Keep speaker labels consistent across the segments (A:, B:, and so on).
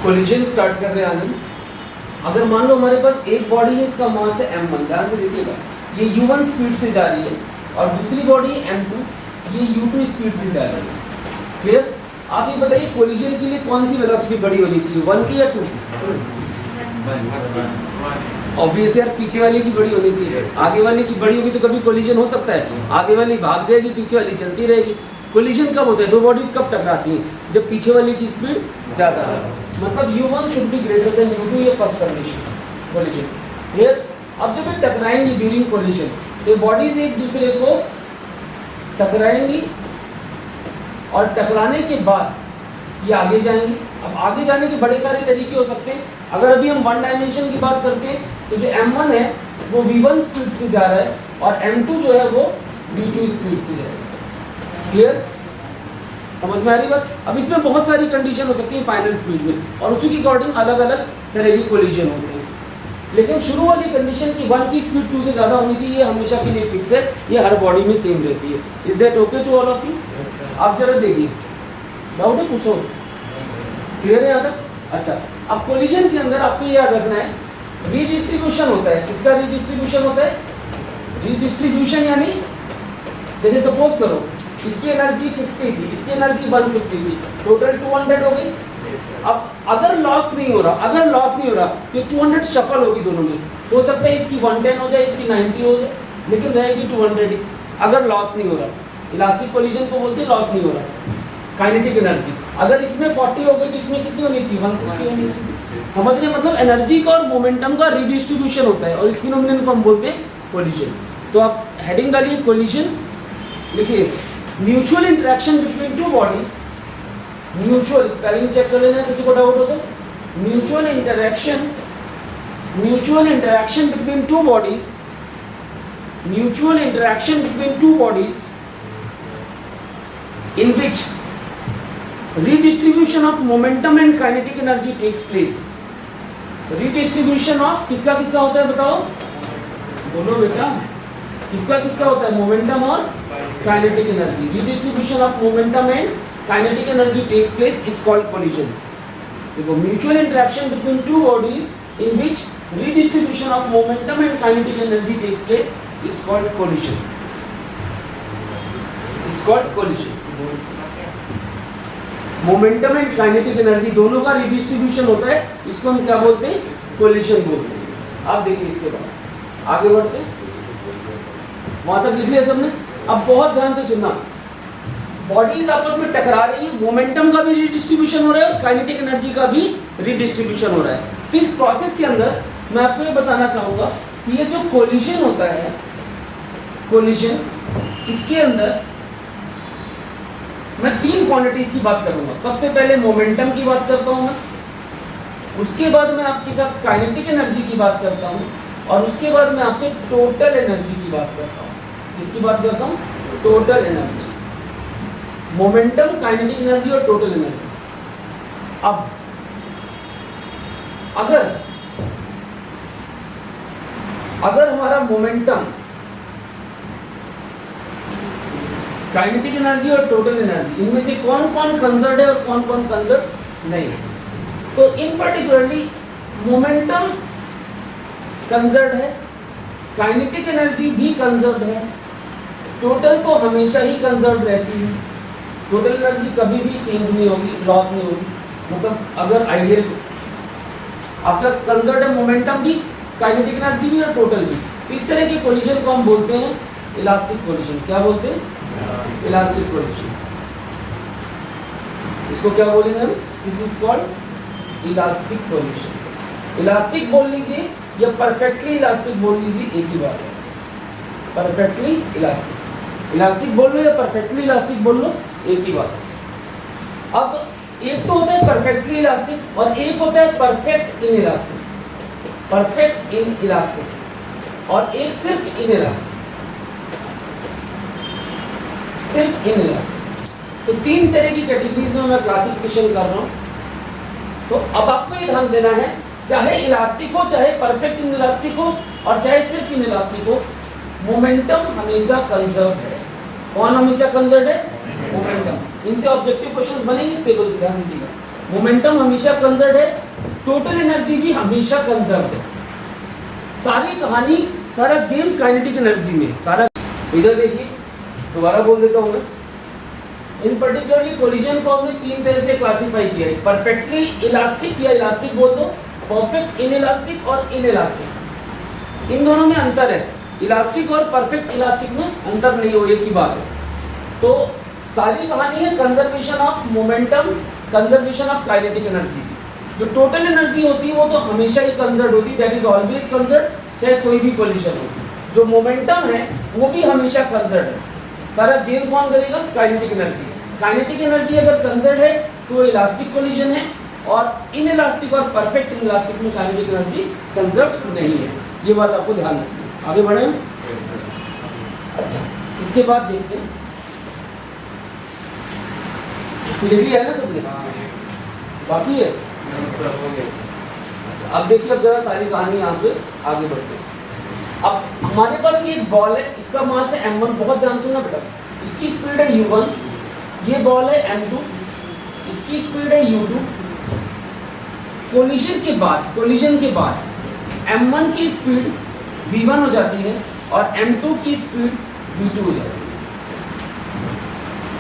A: Collision start कर रहे हैं आनंद। अगर मान लो हमारे पास एक बॉडी है, इसका मास है m1, ध्यान से देखिएगा, ये u1 स्पीड से जा रही है, और दूसरी बॉडी है m2, ये u2 स्पीड से जा रही है। क्लियर? आप ये बताइए कोलिजन के लिए कौन सी वेलोसिटी बड़ी होनी चाहिए, 1 की या 2 की? ऑब्वियस यार, पीछे वाले की बड़ी होनी चाहिए। आगे वाले की बड़ी होगी तो कभी कोलिजन हो सकता है, आगे वाली भाग जाएगी, पीछे वाली चलती रहेगी। कोलिजन कब होता है, दो बॉडीज कब टकराती हैं, जब पीछे वाले की स्पीड ज़्यादा है। मतलब u1 should be greater than u2, ये फर्स्ट कंडीशन कोलिजन। क्लियर? अब जब ये टकराएंगी ड्यूरिंग कोलिजन, तो बॉडीज एक दूसरे को टकराएंगी और टकराने के बाद ये आगे जाएंगी। अब आगे जाने के बड़े सारे तरीके हो सकते हैं। अगर अभी हम वन डायमेंशन की बात करते हैं तो जो m1 है वो v1 स्पीड से जा रहा है, और m2 जो है वो v2 स्पीड से जा रहा है। क्लियर? समझ में आ रही बात? अब इसमें बहुत सारी कंडीशन हो सकती है फाइनल स्पीड में, और उसी के अकॉर्डिंग अलग अलग तरह की कोलिजन होते हैं। लेकिन शुरू वाली कंडीशन की 1 की स्पीड 2 से ज़्यादा होनी चाहिए, हमेशा के लिए फिक्स है, ये हर बॉडी में सेम रहती है। Is that okay to all of you? आप जरा देखिए, डाउट है पूछो। क्लियर है यहाँ तक? अच्छा, अब कोलिजन के अंदर आपको याद रखना है, रीडिस्ट्रीब्यूशन होता है। किसका रीडिस्ट्रीब्यूशन होता है? रीडिस्ट्रीब्यूशन यानी जैसे सपोज करो इसकी एनर्जी 50 थी, इसकी एनर्जी 150 थी, टोटल 200 हो गई। अब अगर लॉस नहीं हो रहा, तो 200 शफल होगी दोनों में। हो सकता है इसकी 110 हो जाए, इसकी 90 हो जाए, लेकिन रहेगी 200 ही, अगर लॉस नहीं हो रहा। इलास्टिक कोलिजन को बोलते हैं लॉस नहीं हो रहा। काइनेटिक एनर्जी अगर इसमें 40 हो गई तो इसमें कितनी होनी चाहिए, 160 होनी चाहिए। समझ रहे? मतलब एनर्जी का और मोमेंटम का रीडिस्ट्रीब्यूशन होता है, और इस फिनोमेनन को हम बोलते हैं कोलिजन। तो आप हेडिंग डालिए कोलिजन, लिखिए mutual interaction between two bodies. Mutual spelling check कर लेना किसी को डाउट हो तो। Mutual interaction between two bodies, mutual interaction between two bodies in which redistribution of momentum and kinetic energy takes place. Redistribution of किसका किसका होता है बताओ, बोलो बेटा, किसका किसका होता है? मोमेंटम और kinetic energy. Redistribution of momentum and kinetic energy takes place is called collision. देखो, mutual interaction between two bodies in which redistribution of momentum and kinetic energy takes place is called collision. Is called collision. Momentum and kinetic energy दोनों का redistribution होता है, इसको हम क्या बोलते हैं? कोलिजन बोलते हैं। आप देखिए इसके बाद आगे बढ़ते हैं। वहां तक लिख लिया सबने? अब बहुत ध्यान से सुनना, बॉडीज आपस में टकरा रही है, मोमेंटम का भी रिडिस्ट्रीब्यूशन हो रहा है और काइनेटिक एनर्जी का भी रिडिस्ट्रीब्यूशन हो रहा है। तो इस प्रोसेस के अंदर मैं आपको ये बताना चाहूंगा कि ये जो कोलिजन होता है, कोलिजन, इसके अंदर मैं 3 क्वांटिटीज की बात करूंगा। सबसे पहले मोमेंटम की बात करता हूं मैं, उसके बाद मैं आपके साथ काइनेटिक एनर्जी की बात करता हूं, और उसके बाद मैं आपसे टोटल एनर्जी की बात करता हूं। किसकी बात करता हूं? Total energy. Momentum, kinetic energy और टोटल एनर्जी। अब अगर हमारा मोमेंटम, काइनेटिक एनर्जी और टोटल एनर्जी, इनमें से कौन कौन कंजर्व है और कौन कौन कंजर्व नहीं है, तो इन पर्टिकुलरली मोमेंटम कंजर्व है, काइनेटिक एनर्जी भी कंजर्व है, टोटल तो हमेशा ही कंजर्व रहती है। टोटल एनर्जी कभी भी चेंज नहीं होगी, लॉस नहीं होगी। मतलब अगर आइडियल आपका कंजर्व है मोमेंटम भी, काइनेटिक एनर्जी भी और टोटल भी, तो इस तरह के कोलिजन को हम बोलते हैं इलास्टिक कोलिजन। क्या बोलते हैं? Elastic collision. इसको क्या बोलेंगे हम? This is called elastic collision. Elastic बोल लीजिए या परफेक्टली इलास्टिक बोल लीजिए, एक ही बात है। परफेक्टली इलास्टिक, इलास्टिक बोल लो या परफेक्टली इलास्टिक बोल लो, एक ही बात है। अब एक तो होता है परफेक्टली इलास्टिक और एक होता है perfect in elastic. Perfect in elastic और एक सिर्फ इन इलास्टिक, सिर्फ इन इलास्टिक। तो 3 तरह की कैटेगरीज में मैं क्लासिफिकेशन कर रहा हूं। तो अब आपको ये ध्यान देना है, चाहे इलास्टिक हो, चाहे परफेक्ट इन इलास्टिक हो, और चाहे सिर्फ इन इलास्टिक हो, मोमेंटम हमेशा कंजर्व है। कौन हमेशा कंजर्व है? मोमेंटम। इनसे ऑब्जेक्टिव क्वेश्चंस बनेंगे स्टेबल से, ध्यान दीजिएगा। मोमेंटम हमेशा कंजर्व है, टोटल एनर्जी भी हमेशा कंजर्व है। सारी कहानी, सारा गेम काइनेटिक एनर्जी में। सारा इधर देखिए, दोबारा बोल देता हूँ मैं। इन पर्टिकुलरली कोलिजन को हमने 3 तरह से क्लासिफाई किया है, परफेक्टली इलास्टिक या इलास्टिक बोल दो, परफेक्ट इनइलास्टिक और इनइलास्टिक। इन दोनों में अंतर है, इलास्टिक और परफेक्ट इलास्टिक में अंतर नहीं हो, एक ही बात है। तो सारी कहानी है conservation of momentum, conservation of kinetic energy. जो टोटल एनर्जी होती है वो तो हमेशा ही कंजर्व होती है, दैट इज ऑलवेज कंजर्व, चाहे कोई भी कोलिजन हो। जो मोमेंटम है वो भी हमेशा कंजर्व है। सारा गेम कौन करेगा? Kinetic energy. काइनेटिक एनर्जी अगर कंजर्व है तो इलास्टिक कोलिजन है, और इनइलास्टिक और परफेक्ट इनइलास्टिक में काइनेटिक एनर्जी कंजर्व नहीं है। ये बात आपको ध्यान रखनी है। आगे बढ़े। अच्छा, इसके बाद देखते हैं, लिख लिया है ना सबने? बाकी है? अच्छा, अब देखिए, अब जरा सारी कहानी यहाँ पे आगे बढ़ते हैं। अब हमारे पास ये एक बॉल है, इसका मास है m1, बहुत ध्यान सुनना बेटा। इसकी स्पीड है u1, ये बॉल है m2, इसकी स्पीड है u2। कोलिजन के बाद m1 की स्पीड v1 हो जाती है और m2 की स्पीड v2 हो जाती है।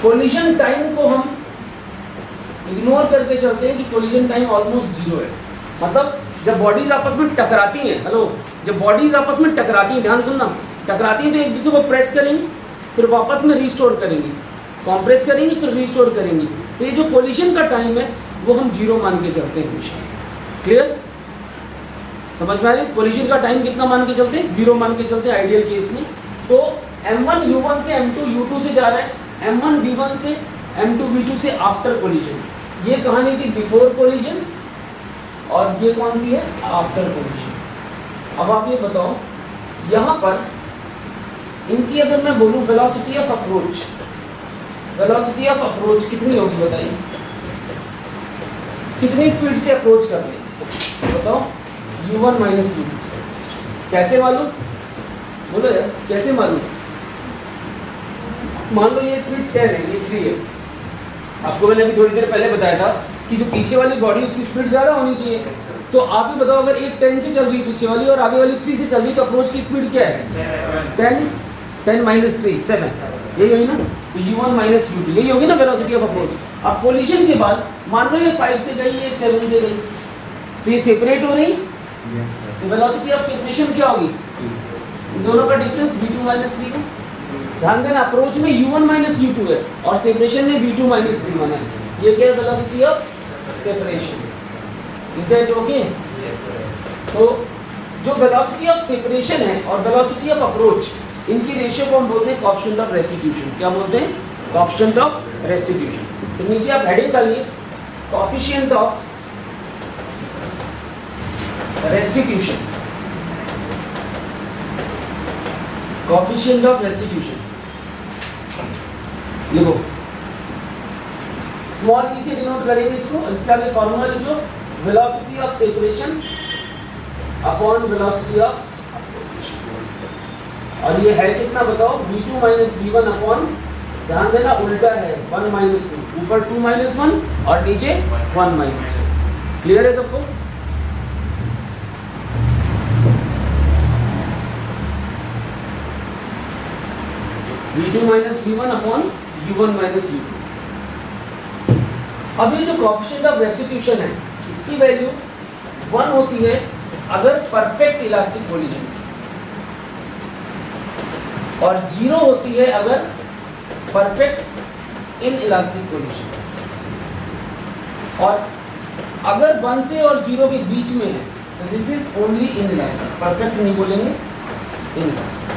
A: कोलिजन टाइम को हम इग्नोर करके चलते हैं कि कोलिजन टाइम ऑलमोस्ट 0 है। मतलब जब बॉडीज आपस में टकराती हैं, हेलो, जब बॉडीज आपस में टकराती हैं, ध्यान सुनना, टकराती हैं तो एक दूसरे को प्रेस करेंगी, फिर वापस में रिस्टोर करेंगी, कॉम्प्रेस करेंगी, फिर रिस्टोर करेंगी। तो ये जो कोलिजन का टाइम है वो हम 0 मान के चलते हैं हमेशा। क्लियर? समझ में आ रही? कोलिजन का टाइम कितना मान के चलते हैं? 0 मान के चलते हैं आइडियल केस में। तो m1 u1 से m2 u2 से जा रहा है, m1 v1 से m2 v2 से आफ्टर कोलिजन। ये कहानी थी बिफोर कोलिजन, और ये कौन सी है? After collision. अब आप ये बताओ, यहाँ पर इनकी अगर मैं बोलूँ velocity of approach, velocity of approach कितनी होगी बताइए? कितनी स्पीड से अप्रोच कर रहे हैं बताओ? u1 माइनस u2 से। कैसे मालूम? बोलो यार, कैसे मालूम? मान लो ये स्पीड 10 है, ये 3 है। आपको मैंने अभी थोड़ी देर पहले बताया था कि जो पीछे वाली बॉडी उसकी स्पीड ज़्यादा होनी चाहिए। तो आप ही बताओ, अगर एक 10 से चल रही है पीछे वाली और आगे वाली 3 से चल रही, तो अप्रोच की स्पीड क्या है? 10 माइनस 3 7, यही होगी ना? तो u1 माइनस u2, यही होगी ना वेलोसिटी ऑफ अप्रोच। अब कोलिजन के बाद मान लो ये 5 से गई, ये 7 से गई, तो ये सेपरेट हो रही, तो वेलोसिटी ऑफ सेपरेशन क्या होगी? दोनों का डिफरेंस v2 माइनस v1। ध्यान देना, अप्रोच में u1 माइनस u2 है और सेपरेशन में v2 माइनस v1 है। ये क्या है? Velocity of separation. Is that okay? तो जो वेलोसिटी ऑफ सेपरेशन है और वेलोसिटी ऑफ अप्रोच, इनकी रेशियो को हम बोलते हैं कोएफिशिएंट ऑफ रेस्टिट्यूशन। क्या बोलते हैं? Coefficient of restitution. तो नीचे आप हेडिंग कर लिए, coefficient of restitution, coefficient of restitution लिखो, स्मॉल ई से डिनोट करेंगे इसको। इसका आगे फॉर्मूला लिख लो, velocity of separation upon velocity of approach. और ये है कितना बताओ? v2 माइनस v1 अपॉन, ध्यान देना उल्टा है, 1 माइनस 2, ऊपर 2 माइनस 1 और नीचे 1 माइनस 2। क्लियर है सबको? v2 minus v1 upon u1 minus u2। अब ये जो कोएफिशिएंट ऑफ रेस्टिट्यूशन है, इसकी वैल्यू 1 होती है अगर परफेक्ट इलास्टिक कोलिजन, और 0 होती है अगर परफेक्ट इन इलास्टिक कोलिजन। और अगर 1 से और 0 के बीच में है तो this is only in elastic, perfect नहीं बोलेंगे, इन इलास्टिक।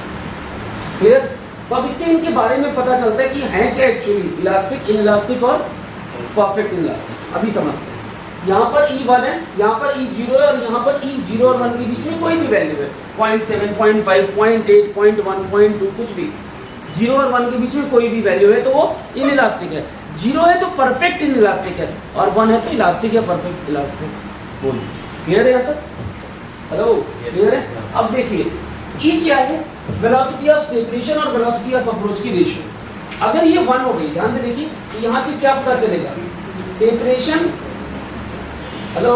A: क्लियर? तो अब इससे इनके बारे में पता चलता है कि है क्या एक्चुअली, इलास्टिक, इन इलास्टिक और परफेक्ट इन इलास्टिक। अभी समझते हैं। यहाँ पर E1 है, यहाँ पर E0 है, और यहाँ पर E0 और 1 के बीच में कोई भी वैल्यू है, 0.7, 0.5, 0.8, 0.1, 0.2, कुछ भी। 0 और 1 के बीच में कोई भी वैल्यू है तो वो इन इलास्टिक है। 0 है तो परफेक्ट इन इलास्टिक है, और 1 है तो इलास्टिक या परफेक्ट इलास्टिक। बोलिए, क्लियर है यहाँ तक? हेलो, क्लियर है? अब देखिए, E क्या है? वेलोसिटी ऑफ सेपरेशन और वेलोसिटी ऑफ अप्रोच की रेशियो। अगर ये 1 हो गई, ध्यान से देखिए, तो यहाँ से क्या पता चलेगा? सेपरेशन हेलो,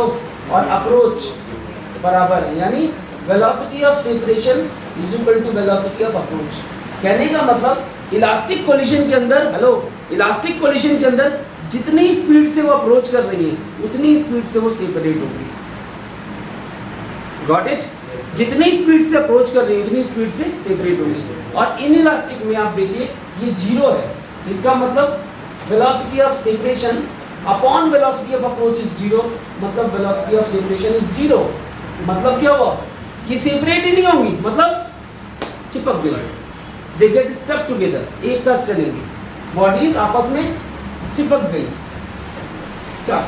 A: और अप्रोच बराबर है, यानी velocity of separation is equal to velocity of approach. कहने का मतलब इलास्टिक कोलिजन के अंदर, हेलो, इलास्टिक कोलिजन के अंदर जितनी स्पीड से वो अप्रोच कर रही है उतनी स्पीड से वो सेपरेट होगी। Got it? जितनी स्पीड से अप्रोच कर रही है उतनी स्पीड से सेपरेट होगी। और इन इलास्टिक में आप देखिए ये जीरो है, इसका मतलब velocity of separation upon velocity of approach is zero, मतलब velocity of separation is zero. मतलब क्या हुआ? ये सेपरेट ही नहीं होंगी, मतलब चिपक गई, दे गेट स्टक टुगेदर, एक साथ चलेंगी, बॉडीज आपस में चिपक गई, स्टक।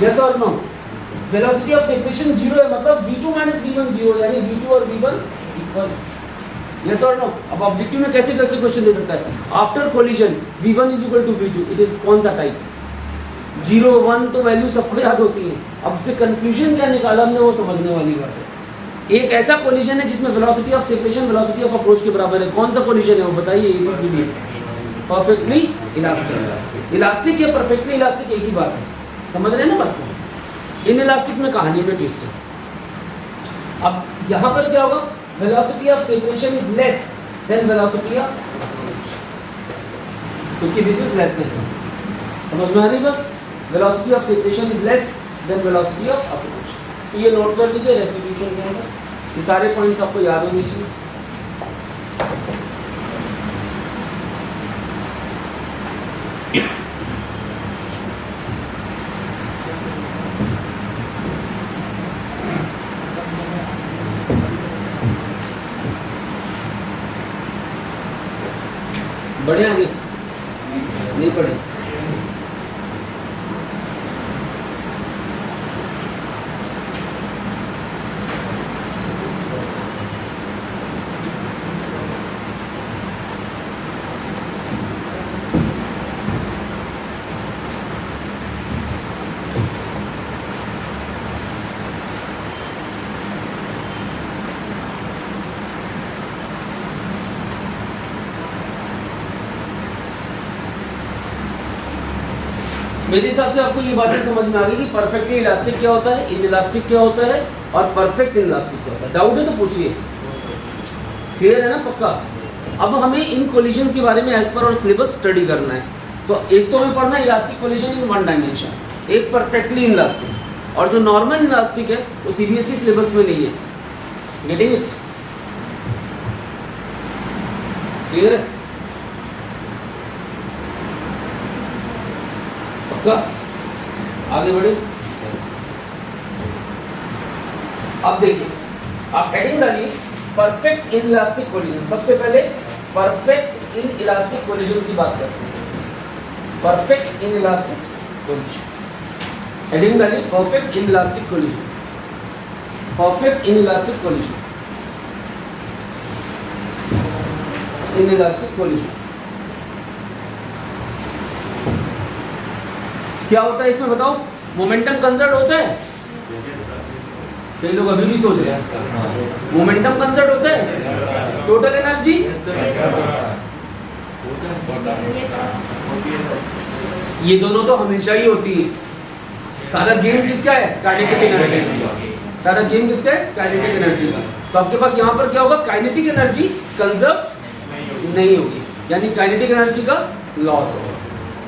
A: यस और no? Velocity of separation zero है, मतलब v2 माइनस v1 जीरो, यानी v2 और v1 इक्वल। यस और नो? अब ऑब्जेक्टिव में कैसे कैसे क्वेश्चन दे सकता है? After collision v1 is equal to v2, it is कौन सा टाइप? 0 1 तो वैल्यू सबको याद होती है, अब उससे कंक्लूजन क्या निकाला हमने वो समझने वाली बात है। एक ऐसा कोलिजन है जिसमें velocity of separation velocity of approach के बराबर है, कौन सा कोलिजन है वो बताइए? ABCD, perfectly elastic. इलास्टिक या परफेक्टली इलास्टिक एक ही बात है, समझ रहे हैं ना बात को? इन इलास्टिक में कहानी में ट्विस्ट है। अब यहाँ पर क्या होगा? Velocity of separation is less than velocity of approach, क्योंकि दिस इज लेस देन, समझ में आ रही बात? Velocity of separation is less than velocity of approach. तो ये नोट कर लीजिए रेस्टिट्यूशन के अंदर, ये सारे पॉइंट्स आपको याद होने चाहिए। बढ़े आगे नहीं पढ़े? मेरे हिसाब से आपको ये बातें समझ में आ गई कि परफेक्टली इलास्टिक क्या होता है, इन इलास्टिक क्या होता है और परफेक्ट इन इलास्टिक क्या होता है। डाउट है तो पूछिए। क्लियर है ना? पक्का। अब हमें इन कोलिजन्स के बारे में एज पर और सिलेबस स्टडी करना है। तो एक तो हमें पढ़ना है elastic collision in one dimension, एक परफेक्टली इन इलास्टिक, और जो नॉर्मल इलास्टिक है वो CBSE सिलेबस में नहीं है। Getting it? क्लियर है? आगे बढ़े। अब देखिए, आप हेडिंग डालिए परफेक्ट इन इलास्टिक कोलिजन। सबसे पहले परफेक्ट इन इलास्टिक कोलिजन की बात करते हैं। Perfect inelastic collision, heading डालिए perfect inelastic collision. Perfect inelastic collision, inelastic collision क्या होता है इसमें बताओ? मोमेंटम कंजर्व होता है? कई लोग अभी भी सोच रहे हैं मोमेंटम कंजर्व होता है? Total energy? ये दोनों तो हमेशा ही होती है। सारा गेम किसका है? काइनेटिक एनर्जी का। सारा गेम किसका है? काइनेटिक एनर्जी का। तो आपके पास यहाँ पर क्या होगा? काइनेटिक एनर्जी कंजर्व नहीं होगी, यानी काइनेटिक एनर्जी का लॉस होगा।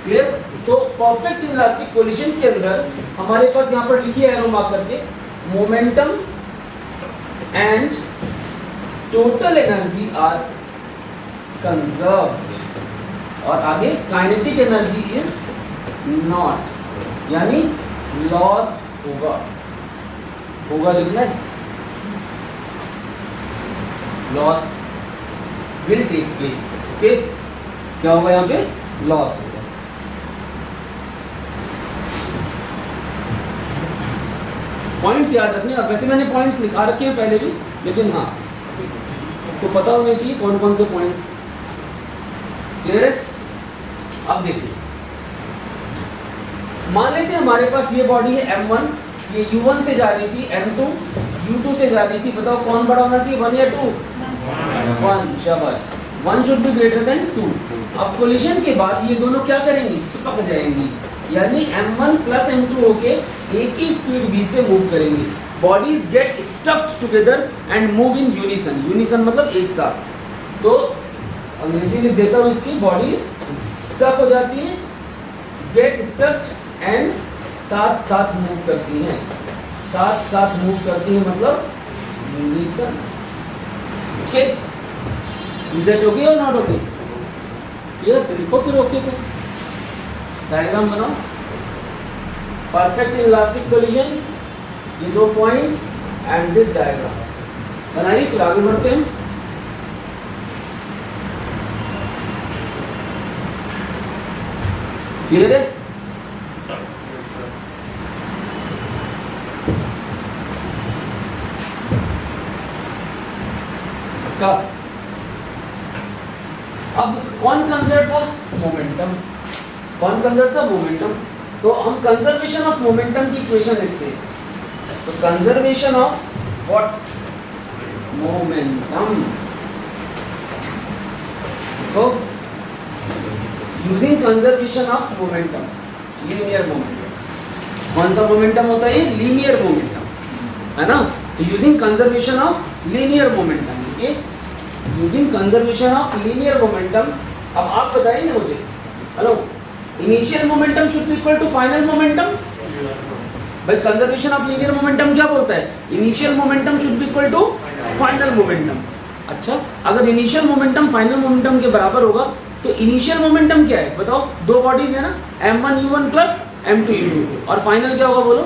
A: क्लियर? तो परफेक्ट इलास्टिक कोलिजन के अंदर हमारे पास यहाँ पर लिखिए एरो मार्क करके, momentum and total energy are conserved, और आगे काइनेटिक एनर्जी इज नॉट, यानी लॉस होगा। होगा लिखना है, loss will take place. Okay, क्या होगा यहाँ पे? लॉस होगा। पॉइंट्स याद रखने। वैसे मैंने पॉइंट्स लिखा रखे हैं पहले भी, लेकिन हाँ तो पता होना चाहिए कौन कौन से पॉइंट्स। क्लियर है? अब देखिए, मान लेते हैं हमारे पास ये बॉडी है M1, ये U1 से जा रही थी M2, U2 से जा रही थी। बताओ कौन बड़ा होना चाहिए, 1 या 2? 1। शाबाश, 1 शुड बी ग्रेटर देन 2। अब कोलिजन के बाद ये दोनों क्या करेंगी? चिपक जाएंगी। यानी m1 प्लस m2 होके एक ही स्पीड v से मूव करेंगी। Bodies get stucked together and move in unison. Unison मतलब एक साथ। तो अंग्रेजी लिख देता हूँ इसकी, बॉडीज स्टक हो जाती है, गेट स्टक्ड एंड साथ साथ मूव करती हैं। साथ साथ मूव करती है मतलब unison. Okay, is that okay और नॉट ओके? क्लियर? तो लिखो फिर ओके को। डायग्राम बनाओ। परफेक्ट इलास्टिक कोलिजन, ये दो पॉइंट्स एंड दिस डायग्राम बनाइए, फिर आगे बढ़ते हैं। क्लियर है? अब कौन कंजर्व था? मोमेंटम। कौन कंजर्व था? मोमेंटम। तो हम कंजर्वेशन ऑफ मोमेंटम की इक्वेशन लिखते हैं। तो कंजर्वेशन ऑफ व्हाट? मोमेंटम। तो using conservation of momentum, linear momentum. कौन सा मोमेंटम होता है? लीनियर मोमेंटम, है ना? तो using conservation of linear momentum, using conservation of linear momentum. अब आप बताइए ना मुझे, hello, initial momentum should be equal to final momentum. भाई कंजर्वेशन ऑफ लीनियर मोमेंटम क्या बोलता है? Initial momentum should be equal to final momentum. अच्छा, अगर इनिशियल मोमेंटम फाइनल मोमेंटम के बराबर होगा तो इनिशियल मोमेंटम क्या है बताओ? दो बॉडीज है ना, m1 u1 plus m2 u2, और फाइनल क्या होगा बोलो?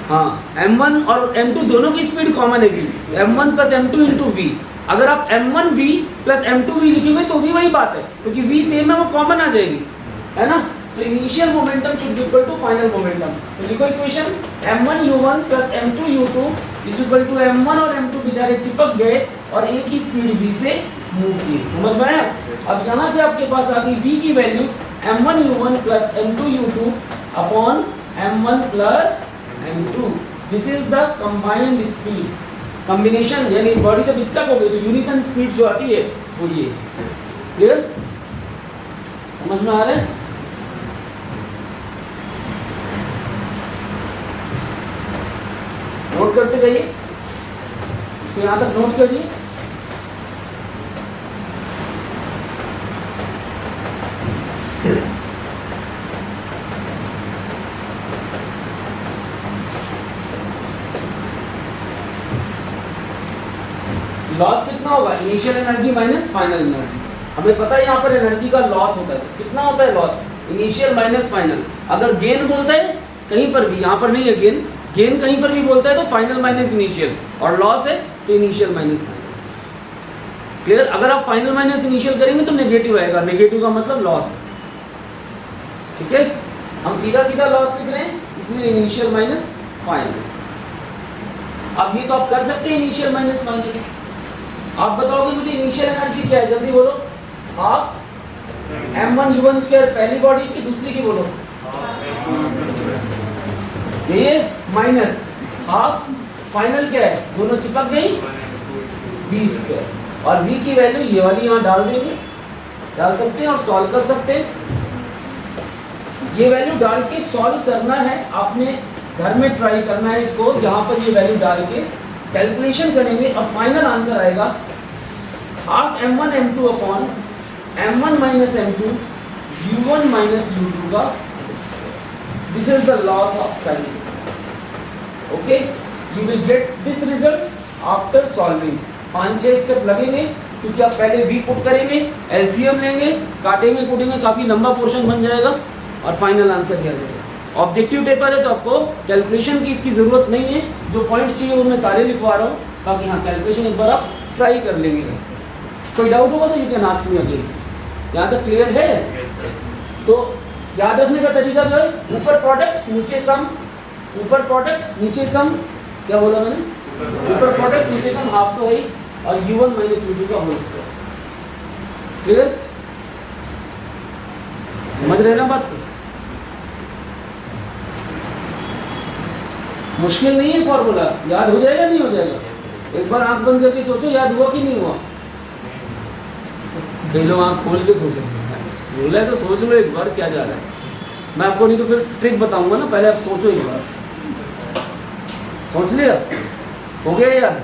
A: हाँ, m1 और m2 दोनों की स्पीड कॉमन है v, m1 plus m2 into v। अगर आप m1v प्लस m2v लिखोगे तो भी वही बात है, क्योंकि v सेम है, वो कॉमन आ जाएगी, है ना? तो initial momentum should be equal to final momentum. तो लिखो equation, m1 u1 plus m2 u2 is equal to m1 और m2 बेचारे चिपक गए और एक ही स्पीड v से मूव की। समझ में आया? अब यहाँ से आपके पास आ गई v की value m1 u1 plus m2 u2 upon m1 plus m2। This is the combined speed. Combination यानी बॉडी जब स्टक हो गई तो यूनिसन स्पीड जो आती है वो ये। क्लियर? समझ में आ रहा है? नोट करते जाइए, इसको यहां तक नोट करिए। लॉस कितना होगा? Initial energy minus final energy. हमें पता है यहाँ पर एनर्जी का लॉस होता है। कितना होता है लॉस? Initial minus final. अगर गेन बोलता है कहीं पर भी, यहाँ पर नहीं है गेन, गेन कहीं पर भी बोलता है तो फाइनल माइनस इनिशियल, और लॉस है तो इनिशियल माइनस फाइनल। क्लियर? अगर आप फाइनल माइनस इनिशियल करेंगे तो नेगेटिव आएगा, नेगेटिव का मतलब लॉस। ठीक है, हम सीधा सीधा लॉस लिख रहे हैं, इसलिए इनिशियल माइनस फाइनल। अब ये तो आप कर सकते हैं, इनिशियल माइनस फाइनल। आप बताओगे मुझे इनिशियल एनर्जी क्या है? जल्दी बोलो। हाफ m1 u1 स्क्वायर पहली बॉडी की, दूसरी की बोलो। ये माइनस हाफ फाइनल क्या है? दोनों चिपक गई, v स्क्वायर, और v की वैल्यू ये वाली यहाँ डाल देंगे, डाल सकते हैं और सॉल्व कर सकते हैं। ये वैल्यू डाल के सॉल्व करना है, आपने घर में ट्राई करना है इसको। यहाँ पर ये वैल्यू डाल के कैलकुलेशन करेंगे और फाइनल आंसर आएगा half m1 m2 upon m1 minus m2 u1 minus u2 का। This is the loss of time. Okay, you will get this result after solving. 5-6 step लगेंगे, क्योंकि आप पहले v पुट करेंगे, एलसीएम लेंगे, काटेंगे कूटेंगे, काफ़ी लंबा पोर्शन बन जाएगा और फाइनल आंसर दिया जाएगा। ऑब्जेक्टिव पेपर है तो आपको कैलकुलेशन की इसकी ज़रूरत नहीं है। जो पॉइंट्स चाहिए वो मैं सारे लिखवा रहा हूँ, बाकी हाँ कैलकुलेशन एक बार आप ट्राई कर लेंगे। कोई डाउट होगा तो you can ask me again. यहाँ तक क्लियर है? तो याद रखने का तरीका क्या है? ऊपर प्रोडक्ट नीचे सम, ऊपर प्रोडक्ट नीचे सम। क्या बोला मैंने? ऊपर प्रोडक्ट नीचे सम, हाफ तो है ही, और u1 माइनस u2 का होल स्क्वायर। क्लियर? समझ रहे ना बात को? मुश्किल नहीं है फॉर्मूला, याद हो जाएगा नहीं हो जाएगा? एक बार आंख बंद करके सोचो, याद हुआ कि नहीं हुआ? पहले आंख खोल के सोचेंगे। रूल है तो सोच लो एक बार क्या जा रहा है। मैं आपको नहीं तो फिर ट्रिक बताऊंगा ना, पहले आप सोचो एक बार। सोच लिया? हो गया यार?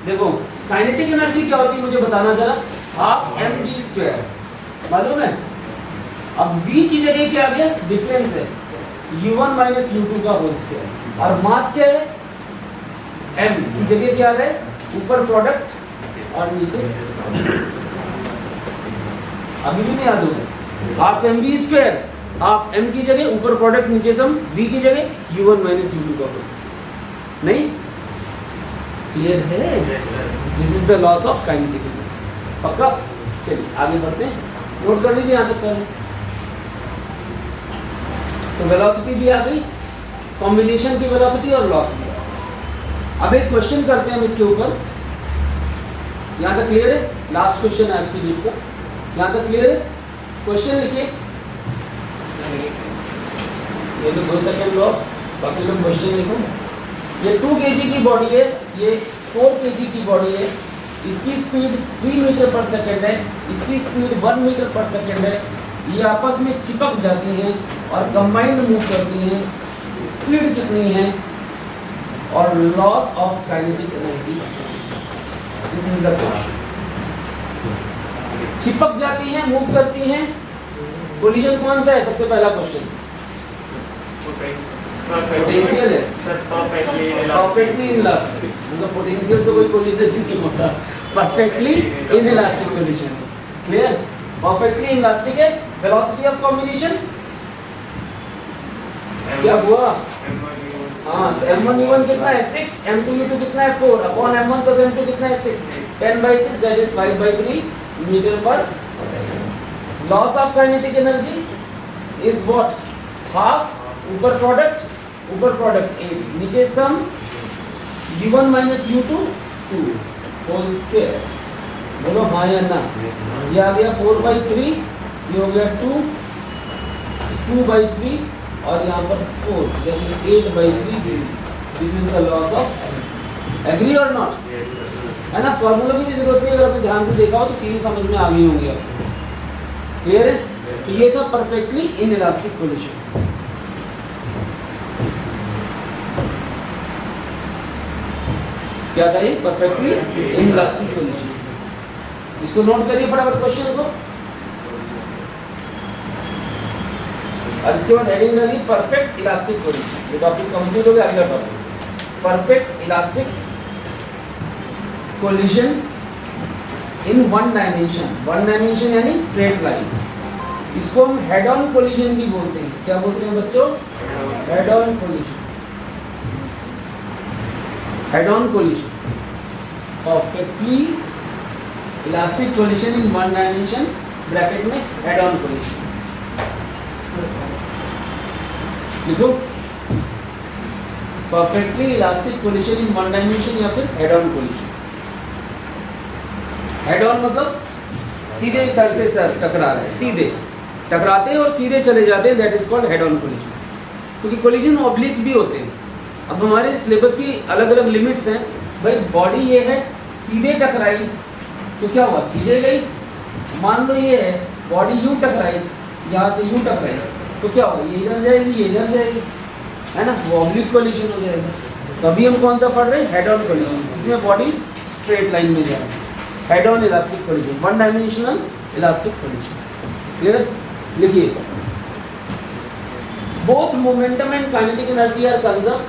A: देखो काइनेटिक एनर्जी क्या होती है मुझे बताना जरा। हाफ mv², मालूम है? अब v की जगह क्या आ गया? डिफरेंस है u1 माइनस u2 का होल स्क्वायर, और मास क्या है? m की जगह क्या आ रहा है? ऊपर प्रोडक्ट और नीचे, अभी भी नहीं याद होगा। हाफ mv², हाफ m की जगह ऊपर प्रोडक्ट नीचे सम, v की जगह u1 माइनस u2 का होल स्क्वायर। नहीं क्लियर है? This is the loss of kinetic energy. पक्का? चलिए आगे बढ़ते हैं, नोट कर लीजिए यहाँ तक पहले। तो वेलोसिटी भी आ गई, कॉम्बिनेशन की वेलोसिटी और लॉस भी। अब एक क्वेश्चन करते हैं हम इसके ऊपर। यहाँ तक क्लियर है? लास्ट क्वेश्चन आज की वीडियो का, यहाँ तक क्लियर है? क्वेश्चन लिखिए, ये तो 2 सेकंड लो, बाकी लोग क्वेश्चन लिखो। ये 2 kg की बॉडी है, ये 4 kg की बॉडी है, इसकी स्पीड 3 मीटर पर सेकेंड है, इसकी स्पीड 1 मीटर पर सेकेंड है। ये आपस में चिपक जाती हैं और कंबाइंड मूव करती हैं। स्पीड कितनी है और loss of kinetic energy? This is the question. चिपक जाती हैं, मूव करती हैं, कोलिजन कौन सा है? सबसे पहला क्वेश्चन पोटेंशियल है, परफेक्टली इनइलास्टिक। मतलब पोटेंशियल तो कोई कोलिजन नहीं होता, perfectly inelastic collision. Clear? Perfectly inelastic है। वेलोसिटी ऑफ कॉम्बिनेशन क्या हुआ? हाँ, m1u1 कितना है? 6, m2u2 कितना है? 4 अपॉन m1 प्लस m2 कितना है? 6, 10/6 दैट इज 5/3 मीटर पर second. Loss of kinetic energy is what? Half ऊपर प्रोडक्ट 8, नीचे सम u1 minus u2 2 whole square. बोलो हाँ या ना? ये आ गया 4/3, ये हो गया 2/3 और यहाँ पर 4 that is 8/3। This is the loss of. Agree और नॉट? है ना? फॉर्मूला की जरूरत नहीं, अगर आपने ध्यान से देखा हो तो चीजें समझ में आ गई होंगी आपको। क्लियर है? तो ये था परफेक्टली इनइलास्टिक कोलिजन। क्या था ये? Perfectly inelastic collision. इसको नोट करिए फटाफट क्वेश्चन को, और इसके बाद हेडिंग डालिए परफेक्ट इलास्टिक कोलिजन। ये टॉपिक कंप्लीट हो गया। अगला टॉपिक परफेक्ट इलास्टिक कोलिजन इन 1 डायमेंशन। 1 डायमेंशन यानी स्ट्रेट लाइन। इसको हम हेड ऑन कोलिजन भी बोलते हैं। क्या बोलते हैं बच्चों? Head on collision. Head on collision, perfectly elastic collision in 1 dimension, bracket में हेड ऑन कोलिजन लिखो। परफेक्टली इलास्टिक कोलिजन इन 1 डायमेंशन या फिर head on collision. Head on मतलब सीधे सर से सर टकरा रहे हैं, सीधे टकराते हैं और सीधे चले जाते हैं, that is called head on collision. क्योंकि कोलिजन ऑब्लिक भी होते हैं। अब हमारे सिलेबस की अलग अलग लिमिट्स हैं भाई। बॉडी ये है, सीधे टकराई तो क्या हुआ? सीधे गई। मान लो ये है बॉडी यूं टकराई, यहाँ से यूं टकराई तो क्या होगा? ये इधर जाएगी, ये इधर जाएगी, है ना? वो ऑब्लिक कोलिजन हो जाएगा। तभी हम कौन सा पढ़ रहे हैं? हेड ऑन कोलिजन, जिसमें बॉडी स्ट्रेट लाइन में जा रही है। Head on elastic collision, 1 dimensional elastic collision. Clear? लिखिए, both momentum and kinetic energy are conserved.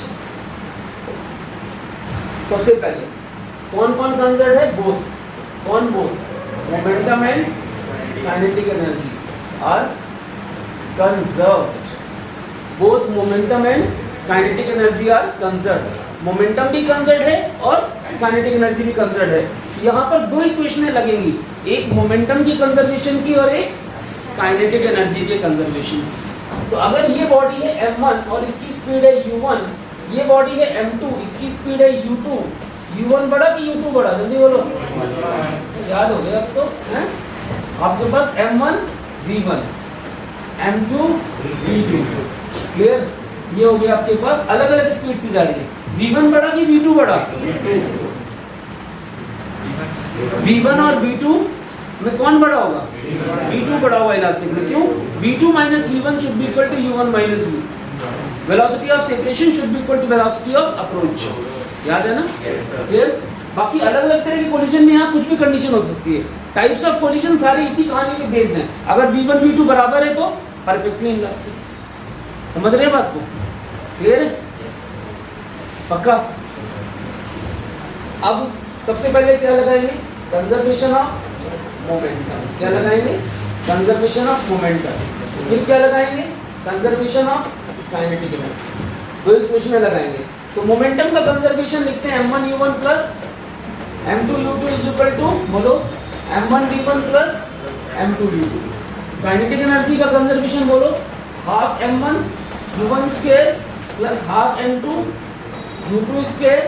A: सबसे पहले कौन कौन कंजर्व्ड है? बोथ। कौन both? Momentum and kinetic energy are conserved. Both momentum and kinetic energy are conserved. Momentum भी conserved है और काइनेटिक एनर्जी भी कंजर्व्ड है। यहाँ पर 2 इक्वेशनें लगेंगी, एक मोमेंटम की कंजर्वेशन की और एक काइनेटिक एनर्जी के कंजर्वेशन। तो अगर ये बॉडी है m1 और इसकी स्पीड है u1, ये बॉडी है m2, इसकी स्पीड है u2, u1 बड़ा कि u2 बड़ा? जल्दी बोलो, याद हो गया अब तो है? आपके पास m1 v1, m2 v2। Clear? ये हो गया आपके पास अलग अलग स्पीड से जा रही है। v1 बड़ा कि v2 बड़ा? v1 और v2 में कौन बड़ा होगा? v2 बड़ा होगा इलास्टिक में। क्यों? v2 minus v1 should be equal to u1 minus v। Velocity of separation should be equal to velocity of approach. याद है ना? क्लियर? बाकी अलग अलग तरह के कोलिजन में यहाँ कुछ भी कंडीशन हो सकती है। टाइप्स ऑफ कोलिजन सारे इसी कहानी पे बेस्ड हैं। अगर v1 v2 बराबर है तो परफेक्टली इलास्टिक। समझ रहे हैं बात को? क्लियर है? पक्का? अब सबसे पहले क्या लगाएंगे? Conservation of momentum. क्या लगाएंगे? Conservation of momentum. फिर क्या लगाएंगे? Conservation of kinetic energy. दो इक्वेशन लगाएंगे। तो मोमेंटम का कंजर्वेशन लिखते हैं m1 u1 plus m2 u2 is equal to, बोलो, m1 v1 plus m2 v2। Kinetic energy का कंजर्वेशन बोलो, half m1 u1 square plus half m2 u2 square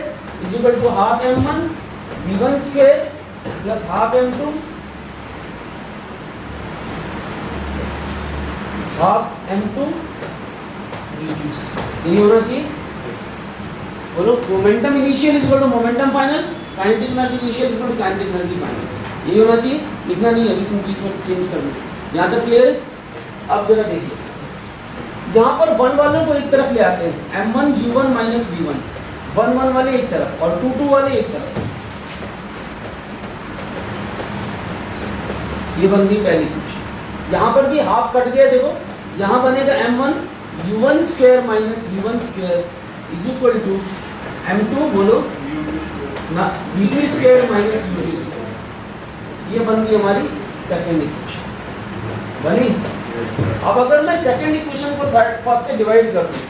A: is equal to half m1 v1 square plus half m2 half m2 v2 square. ये होना चाहिए। बोलो, momentum initial is equal to momentum final, kinetic energy initial is equal to kinetic energy final. ये होना चाहिए। लिखना नहीं है, इसमें बीच में चेंज करना। यहाँ तक क्लियर है? अब जरा देखिए, यहाँ पर 1 वालों को एक तरफ ले आते हैं, m1 u1 माइनस v1। 1 1 वाले एक तरफ और 2 2 वाले एक तरफ। ये बन गई पहली इक्वेशन। यहाँ पर भी हाफ कट गया। देखो, यहाँ बनेगा m1 u1 square minus v1 square is equal to m2, बोलो ना, v2 square minus v2 square. ये बन गई हमारी सेकंड इक्वेशन। बनी? अब अगर मैं सेकंड इक्वेशन को फर्स्ट से डिवाइड कर दूं,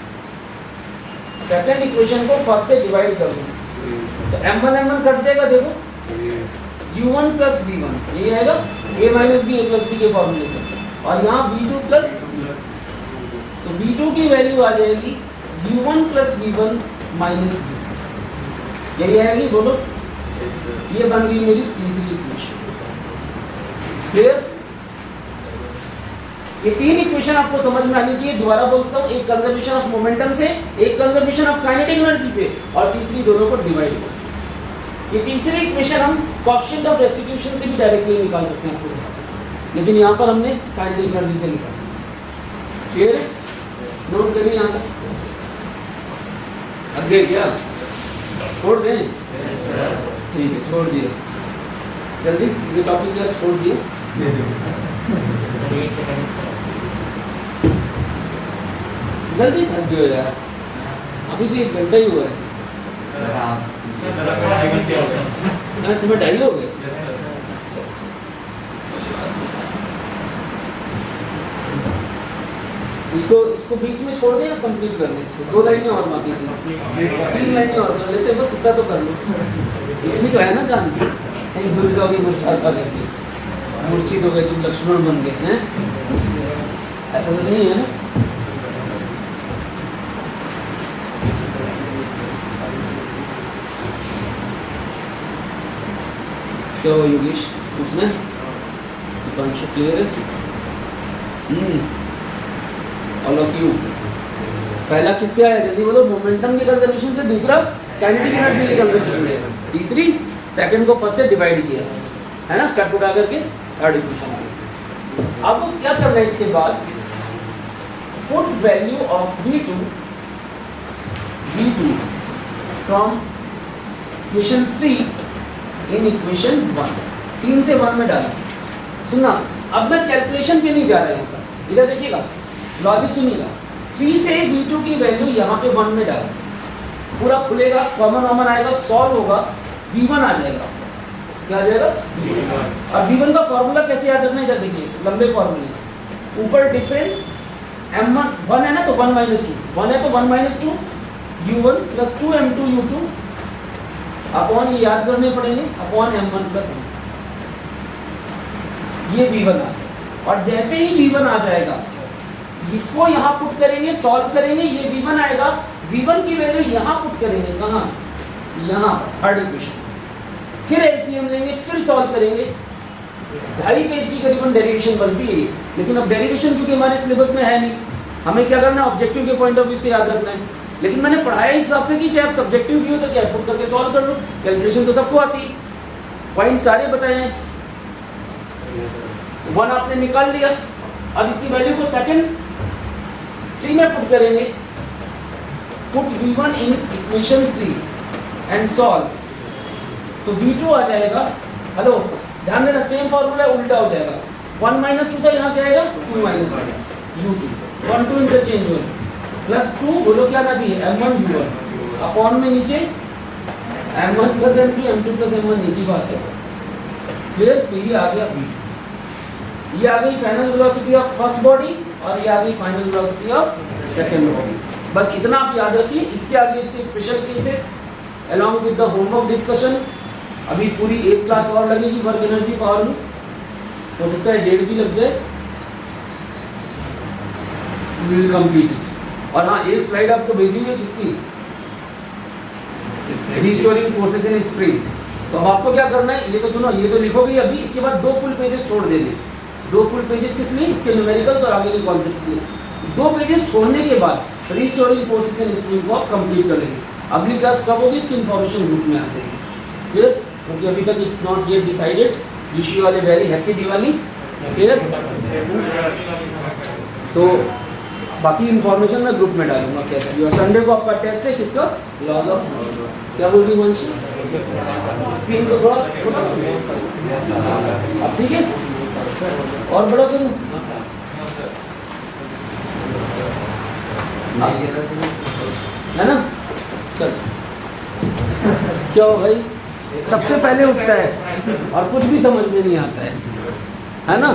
A: सेकंड इक्वेशन को फर्स्ट से डिवाइड कर दूं, तो m1 m1 कट जाएगा। देखो, u1 प्लस v1 ये आएगा a minus b a plus b के फॉर्मूले से। और यहाँ v2 प्लस, तो v2 की वैल्यू आ जाएगी u1 plus v1 minus v। यही आएगी। बोलो, ये बन गई मेरी तीसरी इक्वेशन। क्लियर? ये तीन इक्वेशन आपको समझ में आनी चाहिए। दोबारा बोलता हूँ, एक कंजर्वेशन ऑफ मोमेंटम से, एक कंजर्वेशन ऑफ काइनेटिक एनर्जी से, और तीसरी दोनों को डिवाइड कर। ये तीसरी इक्वेशन हम कोएफिशिएंट ऑफ रेस्टिट्यूशन से भी डायरेक्टली निकाल सकते हैं आपको, लेकिन यहाँ पर हमने काइनेटिक एनर्जी से निकाला। क्लियर है? नोट करिए यहाँ तक। आगे क्या छोड़ दें? ठीक है, छोड़ दिए। जल्दी इसे टॉपिक क्या छोड़ दिए। जल्दी थक गए यार, अभी तो 1 घंटा ही हुआ है। तुम्हें 2:30 हो गए? इसको बीच में छोड़ दें या कंप्लीट कर दें? इसको 2 लाइनें और बाकी थी, 3 लाइनें और कर लेते, बस इतना तो कर लो। इतनी तो है ना जान, कहीं भूल जाओगे मूर्छा पा करके, मूर्छित हो गए तुम, लक्ष्मण बन गए हैं, ऐसा तो नहीं है ना? क्या हो योगेश, पूछना है? क्लियर है? All of you. पहला किससे आया? जल्दी बोलो। मोमेंटम की कंजर्वेशन से, दूसरा काइनेटिक एनर्जी की कंजर्वेशन से, तीसरी सेकंड को फर्स्ट से डिवाइड किया है ना, कट उठा करके थर्ड इक्वेशन आ गई। अब क्या करना है इसके बाद? Put value of v2 from equation 3 in equation 1। 3 से 1 में डाला। सुनना, अब मैं कैलकुलेशन पे नहीं जा रहा यहाँ पर, इधर देखिएगा, लॉजिक सुनिएगा। 3 से v2 की वैल्यू यहाँ पे 1 में डाल, पूरा खुलेगा, कॉमन आएगा, सॉल्व होगा, v1 आ जाएगा। क्या आ जाएगा? अब v1 का फॉर्मूला कैसे याद रखना है? इधर देखिए, लंबे फॉर्मूले। ऊपर डिफरेंस m1 1 है ना, तो 1 माइनस 2, 1 है तो 1 minus 2 u1 plus 2 m2 u2 upon, ये याद करने पड़ेंगे, अपॉन m1 प्लस m। ये v1 आ जाएगा। और जैसे ही v1 आ जाएगा, इसको यहाँ पुट करेंगे, सॉल्व करेंगे, ये v1 आएगा। v1 की वैल्यू यहाँ पुट करेंगे, कहाँ? यहाँ, थर्ड इक्वेशन। फिर एलसीएम लेंगे, फिर सॉल्व करेंगे। 2.5 पेज की करीबन डेरिवेशन बनती है, लेकिन अब डेरिवेशन क्योंकि हमारे सिलेबस में है नहीं, हमें क्या करना है? ऑब्जेक्टिव के पॉइंट ऑफ व्यू से याद रखना है। लेकिन मैंने पढ़ाया इस हिसाब से कि चाहे आप सब्जेक्टिव की हो तो क्या पुट करके सॉल्व कर लो, कैलकुलेशन तो सबको आती है, पॉइंट सारे बताए हैं। 1 आपने निकाल दिया। अब इसकी वैल्यू को सेकंड 3 में पुट करेंगे। Put v1 in equation 3 and solve, तो v2 आ जाएगा। हेलो, ध्यान देना, सेम फॉर्मूला उल्टा हो जाएगा। 1 माइनस 2 था, यहाँ क्या आएगा 2 माइनस u2, 1 2 इंटरचेंज हो प्लस 2, बोलो क्या आना चाहिए m1 u1 अपॉन में नीचे m1 plus m2 m2 plus m1, एक ही बात है। फिर तो ये आ गया v, ये आ गई final velocity of first body और ये आ गई final velocity of second body. बस इतना आप याद रखिए। इसके आगे इसके special cases along with the homework discussion. अभी पूरी एक क्लास और लगेगी वर्क एनर्जी पावर में, हो सकता है 1.5 भी लग जाए। We will complete it. और हाँ, एक स्लाइड आपको भेजिए किसकी, रिस्टोरिंग फोर्सेस इन स्प्रिंग। तो अब आपको क्या करना है, ये तो सुनो, ये तो लिखोगे अभी, इसके बाद 2 फुल पेजेस छोड़ देंगे। 2 फुल पेजेस किस लिए, इसके न्यूमेरिकल्स और आगे के कॉन्सेप्ट्स के लिए। 2 पेजेस छोड़ने के बाद रिस्टोरिंग फोर्सेस इन स्प्रिंग को आप कंप्लीट कर लेंगे। अगली क्लास कब होगी, इसकी इन्फॉर्मेशन ग्रुप में आ जाएगी। फिर क्योंकि अभी तक it's not yet decided. Wish you all a very happy Diwali. फिर तो बाकी इन्फॉर्मेशन मैं ग्रुप में डालूंगा कैसे भी। और संडे को आपका टेस्ट है किसका, लॉज ऑफ, क्या बोल रही वंशी, स्क्रीन को थोड़ा छोटा अब ठीक है, और बड़ा करूँ है ना। चल, क्या हो भाई, सबसे पहले उठता है और कुछ भी समझ में नहीं आता है ना।